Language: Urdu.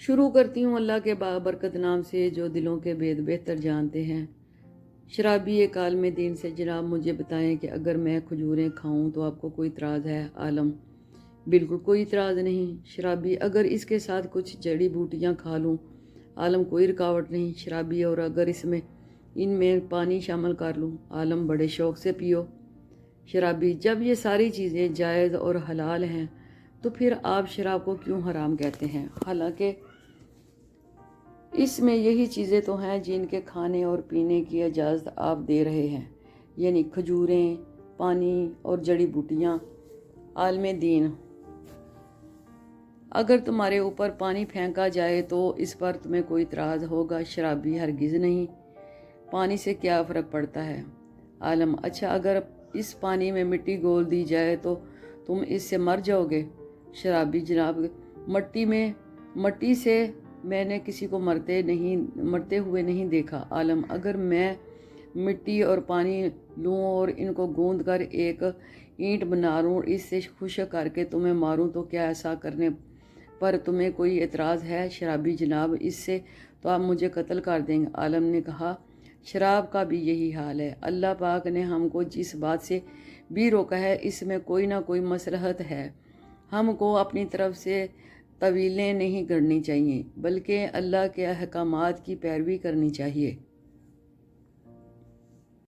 شروع کرتی ہوں اللہ کے بابرکت نام سے جو دلوں کے بید بہتر جانتے ہیں۔ شرابی عالم دین سے جناب مجھے بتائیں کہ اگر میں کھجوریں کھاؤں تو آپ کو کوئی اعتراض ہے؟ عالم: بالکل کوئی اعتراض نہیں۔ شرابی: اگر اس کے ساتھ کچھ جڑی بوٹیاں کھا لوں؟ عالم: کوئی رکاوٹ نہیں۔ شرابی: اور اگر ان میں پانی شامل کر لوں؟ عالم: بڑے شوق سے پیو۔ شرابی: جب یہ ساری چیزیں جائز اور حلال ہیں تو پھر آپ شراب کو کیوں حرام کہتے ہیں؟ حالانکہ اس میں یہی چیزیں تو ہیں جن کے کھانے اور پینے کی اجازت آپ دے رہے ہیں، یعنی کھجوریں، پانی اور جڑی بوٹیاں۔ عالم دین: اگر تمہارے اوپر پانی پھینکا جائے تو اس پر تمہیں کوئی اعتراض ہوگا؟ شرابی: ہرگز نہیں، پانی سے کیا فرق پڑتا ہے؟ عالم: اچھا، اگر اس پانی میں مٹی گھول دی جائے تو تم اس سے مر جاؤ گے؟ شرابی: جناب، مٹی سے میں نے کسی کو مرتے ہوئے نہیں دیکھا۔ عالم: اگر میں مٹی اور پانی لوں اور ان کو گوندھ کر ایک اینٹ بنا لوں، اس سے خشک کر کے تمہیں ماروں تو کیا ایسا کرنے پر تمہیں کوئی اعتراض ہے؟ شرابی: جناب، اس سے تو آپ مجھے قتل کر دیں گے۔ عالم نے کہا: شراب کا بھی یہی حال ہے۔ اللہ پاک نے ہم کو جس بات سے بھی روکا ہے اس میں کوئی نہ کوئی مصلحت ہے۔ ہم کو اپنی طرف سے طویلیں نہیں گڑنی چاہیے بلکہ اللہ کے احکامات کی پیروی کرنی چاہیے۔